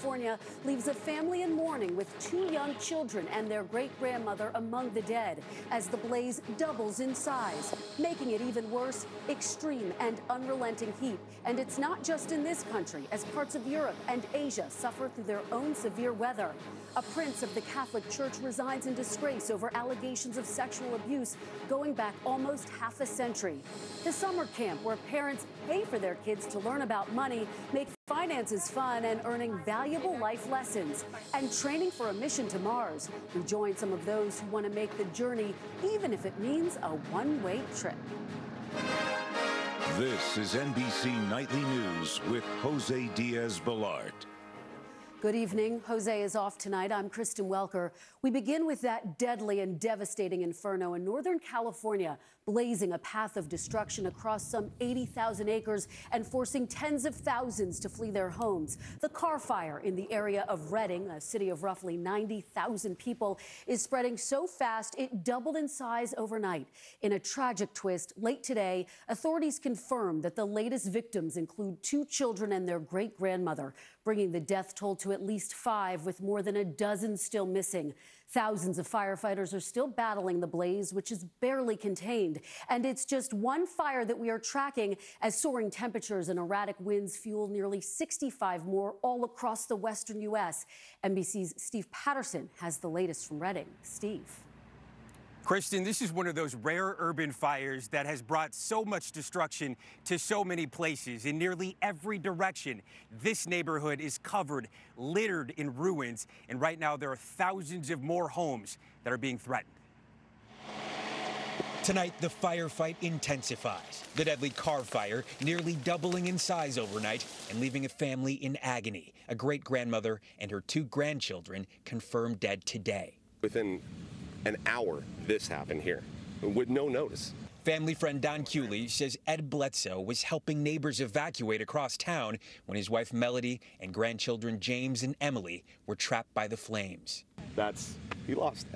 California leaves a family in mourning with 2 young children and their great-grandmother among the dead as the blaze doubles in size. Making it even worse, extreme and unrelenting heat. And it's not just in this country, as parts of Europe and Asia suffer through their own severe weather. A prince of the Catholic Church resigns in disgrace over allegations of sexual abuse going back almost half a century. The summer camp where parents pay for their kids to learn about money, make finances fun, and earning valuable life lessons. And training for a mission to Mars. We join some of those who want to make the journey, even if it means a one-way trip. This is NBC Nightly News with Jose Diaz-Balart. Good evening. Jose is off tonight. I'm Kristen Welker. We begin with that deadly and devastating inferno in Northern California, blazing a path of destruction across some 80,000 acres and forcing tens of thousands to flee their homes. The Carr Fire in the area of Redding, a city of roughly 90,000 people, is spreading so fast it doubled in size overnight. In a tragic twist, late today, authorities confirmed that the latest victims include 2 children and their great-grandmother, bringing the death toll to at least 5, with more than a dozen still missing. Thousands of firefighters are still battling the blaze, which is barely contained. And it's just one fire that we are tracking as soaring temperatures and erratic winds fuel nearly 65 more all across the western U.S. NBC's Steve Patterson has the latest from Redding. Steve. Kristen, this is one of those rare urban fires that has brought so much destruction to so many places in nearly every direction. This neighborhood is covered, littered in ruins, and right now there are thousands of more homes that are being threatened. Tonight, the firefight intensifies. The deadly Carr Fire nearly doubling in size overnight and leaving a family in agony. A great-grandmother and her 2 grandchildren confirmed dead today. Within an hour, this happened here with no notice. Family friend Don Cooley says Ed Bledsoe was helping neighbors evacuate across town when his wife Melody and grandchildren James and Emily were trapped by the flames. He lost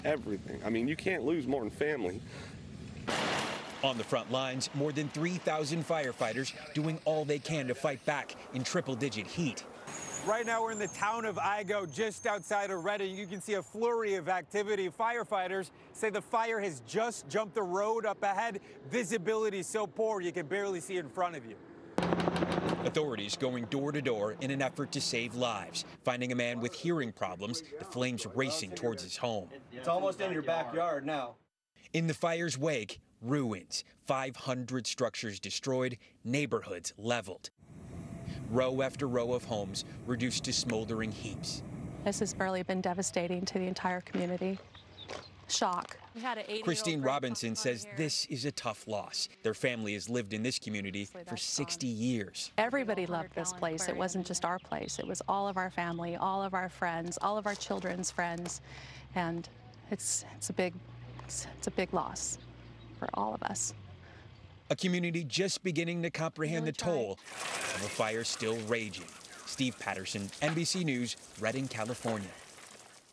everything. I mean, you can't lose more than family. On the front lines, more than 3,000 firefighters doing all they can to fight back in triple-digit heat. Right now we're in the town of Igo, just outside of Redding. You can see a flurry of activity. Firefighters say the fire has just jumped the road up ahead. Visibility is so poor you can barely see in front of you. Authorities going door to door in an effort to save lives. Finding a man with hearing problems, the flames racing towards his home. It's almost in your backyard now. In the fire's wake, ruins, 500 structures destroyed, neighborhoods leveled. Row after row of homes reduced to smoldering heaps. This has barely been devastating to the entire community. Shock. We had Christine Robinson says this is a tough loss. Their family has lived in this community for 60 years. Everybody loved this place. It wasn't just our place. It was all of our family, all of our friends, all of our children's friends. And it's a big loss for all of us. A community just beginning to comprehend the toll of a fire still raging. Steve Patterson, NBC News, Redding, California.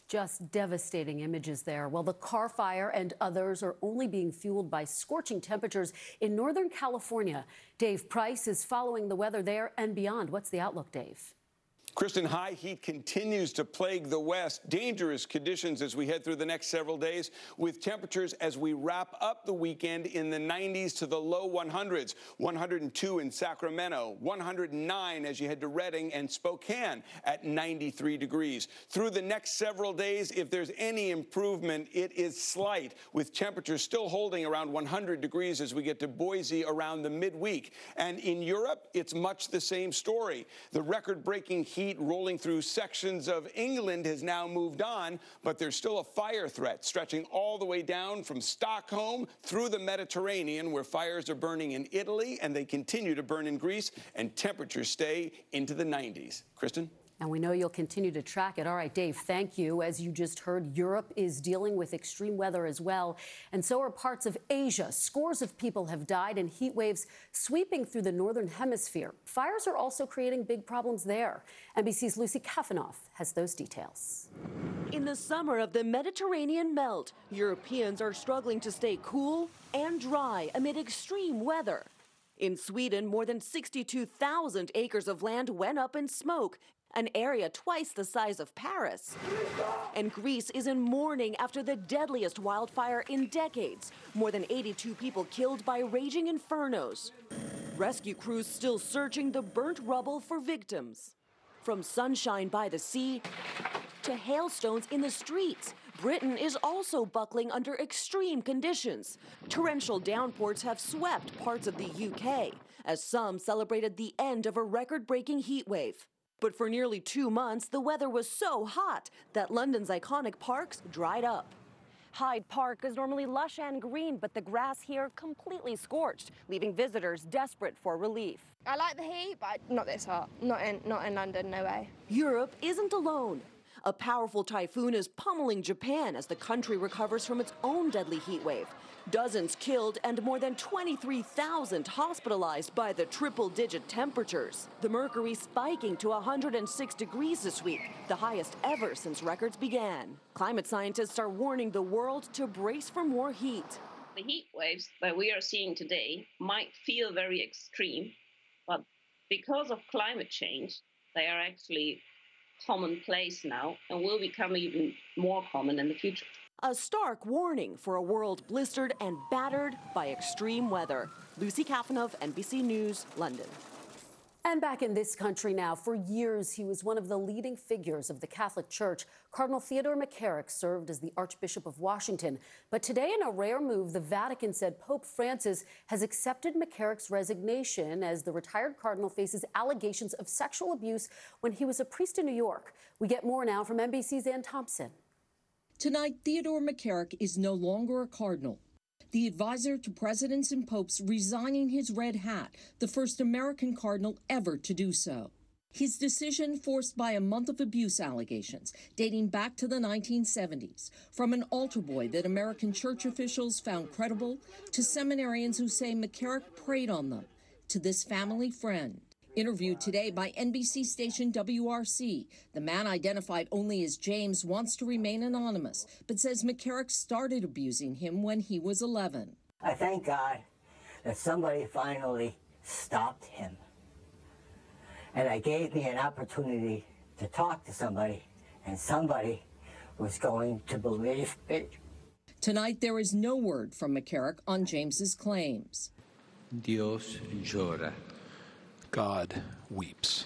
Just devastating images there. Well, the Carr Fire and others are only being fueled by scorching temperatures in Northern California. Dave Price is following the weather there and beyond. What's the outlook, Dave? Kristen, high heat continues to plague the West. Dangerous conditions as we head through the next several days, with temperatures as we wrap up the weekend in the 90s to the low 100s. 102 in Sacramento, 109 as you head to Redding and Spokane at 93 degrees. Through the next several days, if there's any improvement, it is slight, with temperatures still holding around 100 degrees as we get to Boise around the midweek. And in Europe, it's much the same story. The record-breaking heat rolling through sections of England has now moved on, but there's still a fire threat stretching all the way down from Stockholm through the Mediterranean, where fires are burning in Italy and they continue to burn in Greece, and temperatures stay into the 90s. Kristen? And we know you'll continue to track it. All right, Dave, thank you. As you just heard, Europe is dealing with extreme weather as well. And so are parts of Asia. Scores of people have died in heat waves sweeping through the northern hemisphere. Fires are also creating big problems there. NBC's Lucy Kafanoff has those details. In the summer of the Mediterranean melt, Europeans are struggling to stay cool and dry amid extreme weather. In Sweden, more than 62,000 acres of land went up in smoke an area twice the size of Paris. And Greece is in mourning after the deadliest wildfire in decades. More than 82 people killed by raging infernos. Rescue crews still searching the burnt rubble for victims. From sunshine by the sea to hailstones in the streets, Britain is also buckling under extreme conditions. Torrential downpours have swept parts of the UK, as some celebrated the end of a record-breaking heat wave. But for nearly 2 months, the weather was so hot that London's iconic parks dried up. Hyde Park is normally lush and green, but the grass here completely scorched, leaving visitors desperate for relief. I like the heat, but not this hot. Not in London, no way. Europe isn't alone. A powerful typhoon is pummeling Japan as the country recovers from its own deadly heat wave. Dozens killed and more than 23,000 hospitalized by the triple-digit temperatures. The mercury spiking to 106 degrees this week, the highest ever since records began. Climate scientists are warning the world to brace for more heat. The heat waves that we are seeing today might feel very extreme, but because of climate change, they are actually commonplace now and will become even more common in the future. A stark warning for a world blistered and battered by extreme weather. Lucy Kafanov, NBC News, London. And back in this country now, for years, he was one of the leading figures of the Catholic Church. Cardinal Theodore McCarrick served as the Archbishop of Washington. But today, in a rare move, the Vatican said Pope Francis has accepted McCarrick's resignation as the retired cardinal faces allegations of sexual abuse when he was a priest in New York. We get more now from NBC's Ann Thompson. Tonight, Theodore McCarrick is no longer a cardinal. The advisor to presidents and popes resigning his red hat, the first American cardinal ever to do so. His decision forced by a month of abuse allegations dating back to the 1970s, from an altar boy that American church officials found credible, to seminarians who say McCarrick preyed on them, to this family friend. Interviewed today by NBC station WRC, the man identified only as James wants to remain anonymous, but says McCarrick started abusing him when he was 11. I thank God that somebody finally stopped him. And it gave me an opportunity to talk to somebody, and somebody was going to believe me. Tonight, there is no word from McCarrick on James's claims. Dios llora. God weeps.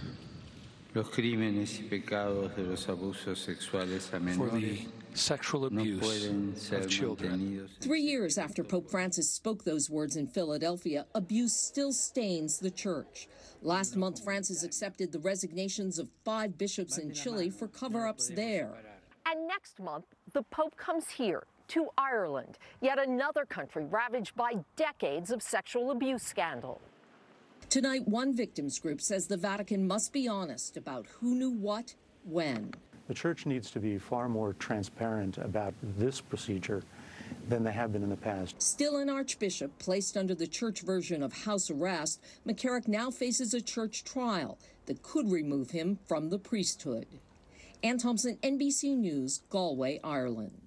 Los crímenes y pecados de los abusos sexuales a menores. For the sexual abuse of children. 3 years after Pope Francis spoke those words in Philadelphia, abuse still stains the church. Last month, Francis accepted the resignations of 5 bishops in Chile for cover-ups there. And next month, the Pope comes here to Ireland, yet another country ravaged by decades of sexual abuse scandal. Tonight, one victims group says the Vatican must be honest about who knew what, when. The church needs to be far more transparent about this procedure than they have been in the past. Still an archbishop placed under the church version of house arrest, McCarrick now faces a church trial that could remove him from the priesthood. Ann Thompson, NBC News, Galway, Ireland.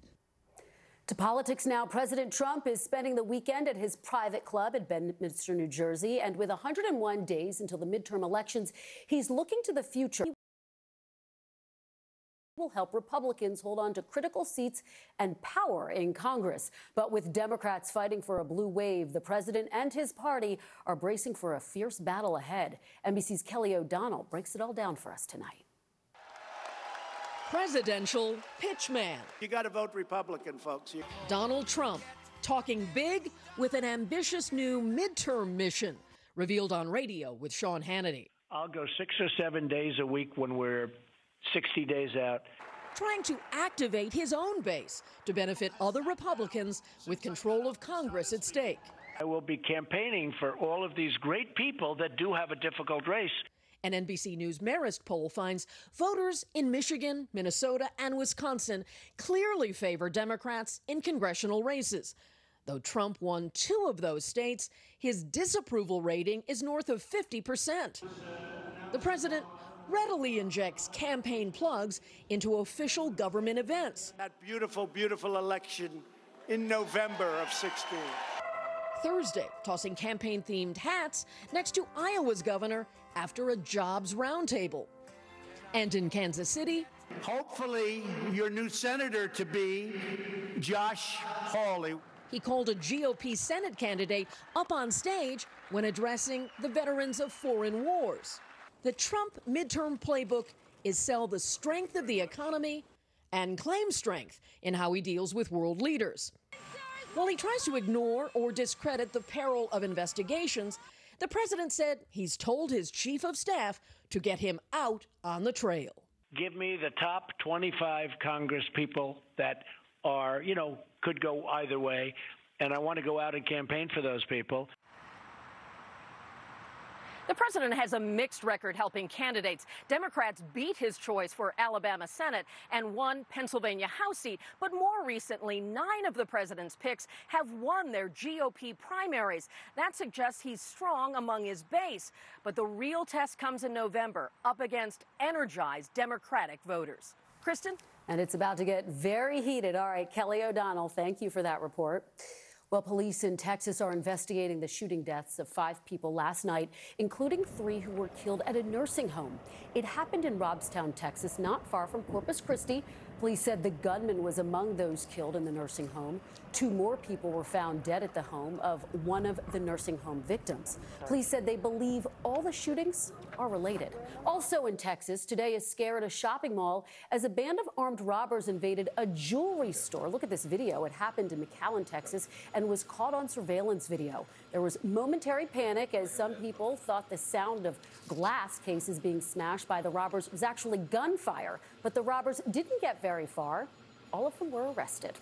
To politics now, President Trump is spending the weekend at his private club at Bedminster, New Jersey, and with 101 days until the midterm elections, he's looking to the future. He will help Republicans hold on to critical seats and power in Congress. But with Democrats fighting for a blue wave, the president and his party are bracing for a fierce battle ahead. NBC's Kelly O'Donnell breaks it all down for us tonight. Presidential pitchman. You got to vote Republican, folks. Donald Trump talking big with an ambitious new midterm mission, revealed on radio with Sean Hannity. I'll go 6 or 7 days a week when we're 60 days out. Trying to activate his own base to benefit other Republicans with control of Congress at stake. I will be campaigning for all of these great people that do have a difficult race. An NBC News Marist poll finds voters in Michigan, Minnesota, and Wisconsin clearly favor Democrats in congressional races. Though Trump won 2 of those states, his disapproval rating is north of 50%. The president readily injects campaign plugs into official government events. That beautiful, beautiful election in November of 16. Thursday, tossing campaign-themed hats next to Iowa's governor after a jobs roundtable. And in Kansas City, hopefully your new senator to be Josh Hawley. He called a GOP Senate candidate up on stage when addressing the veterans of foreign wars. The Trump midterm playbook is sell the strength of the economy and claim strength in how he deals with world leaders. While he tries to ignore or discredit the peril of investigations, the president said he's told his chief of staff to get him out on the trail. Give me the top 25 Congress people that are, could go either way, and I want to go out and campaign for those people. The president has a mixed record helping candidates. Democrats beat his choice for Alabama Senate and won Pennsylvania House seat. But more recently, 9 of the president's picks have won their GOP primaries. That suggests he's strong among his base. But the real test comes in November, up against energized Democratic voters. Kristen? And it's about to get very heated. All right, Kelly O'Donnell, thank you for that report. Well, police in Texas are investigating the shooting deaths of 5 people last night, including 3 who were killed at a nursing home. It happened in Robstown, Texas, not far from Corpus Christi. Police said the gunman was among those killed in the nursing home. 2 more people were found dead at the home of one of the nursing home victims. Police said they believe all the shootings are related. Also in Texas, today a scare at a shopping mall as a band of armed robbers invaded a jewelry store. Look at this video. It happened in McAllen, Texas, and was caught on surveillance video. There was momentary panic as some people thought the sound of glass cases being smashed by the robbers was actually gunfire, but the robbers didn't get very far. All of them were arrested.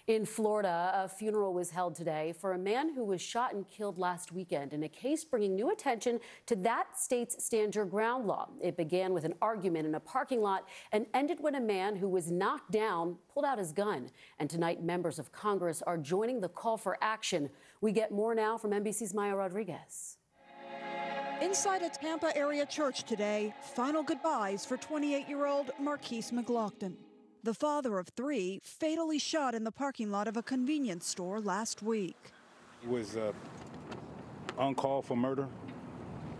In Florida, a funeral was held today for a man who was shot and killed last weekend in a case bringing new attention to that state's stand your ground law. It began with an argument in a parking lot and ended when a man who was knocked down pulled out his gun. And tonight, members of Congress are joining the call for action. We get more now from NBC's Maya Rodriguez. Inside a Tampa area church today, final goodbyes for 28-year-old Marquise McLaughlin. The father of 3 fatally shot in the parking lot of a convenience store last week. He was on call for murder.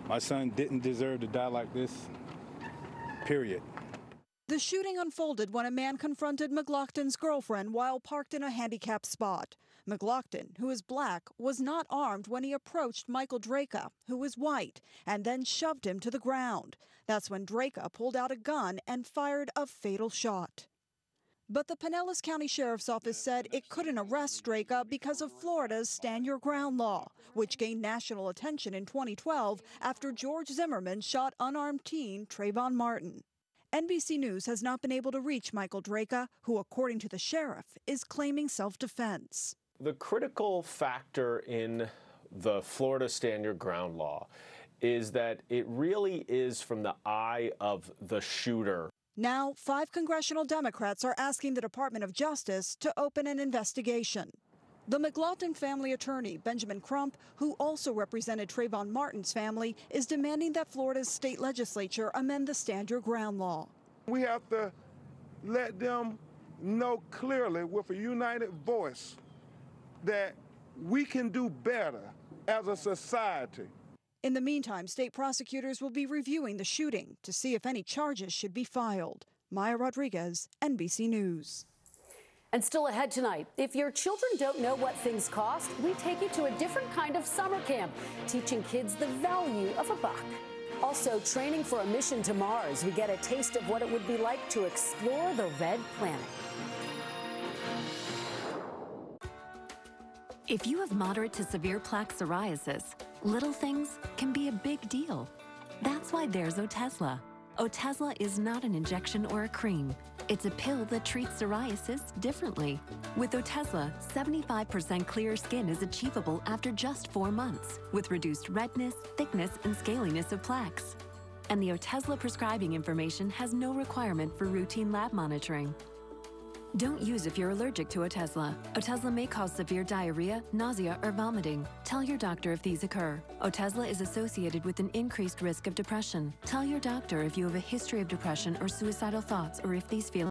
My son didn't deserve to die like this, period. The shooting unfolded when a man confronted McLaughlin's girlfriend while parked in a handicapped spot. McLaughlin, who is black, was not armed when he approached Michael Draka, who was white, and then shoved him to the ground. That's when Draka pulled out a gun and fired a fatal shot. But the Pinellas County Sheriff's Office said it couldn't arrest Draka because of Florida's Stand Your Ground law, which gained national attention in 2012 after George Zimmerman shot unarmed teen Trayvon Martin. NBC News has not been able to reach Michael Draka, who, according to the sheriff, is claiming self-defense. The critical factor in the Florida Stand Your Ground law is that it really is from the eye of the shooter. Now, 5 congressional Democrats are asking the Department of Justice to open an investigation. The McLaughlin family attorney, Benjamin Crump, who also represented Trayvon Martin's family, is demanding that Florida's state legislature amend the Stand Your Ground law. We have to let them know clearly with a united voice that we can do better as a society. In the meantime, state prosecutors will be reviewing the shooting to see if any charges should be filed. Maya Rodriguez, NBC News. And still ahead tonight, if your children don't know what things cost, we take you to a different kind of summer camp, teaching kids the value of a buck. Also, training for a mission to Mars. We get a taste of what it would be like to explore the red planet. If you have moderate to severe plaque psoriasis, little things can be a big deal. That's why there's Otezla. Otezla is not an injection or a cream. It's a pill that treats psoriasis differently. With Otezla, 75% clear skin is achievable after just 4 months, with reduced redness, thickness, and scaliness of plaques. And the Otezla prescribing information has no requirement for routine lab monitoring. Don't use if you're allergic to Otezla. Otezla may cause severe diarrhea, nausea, or vomiting. Tell your doctor if these occur. Otezla is associated with an increased risk of depression. Tell your doctor if you have a history of depression or suicidal thoughts or if these feelings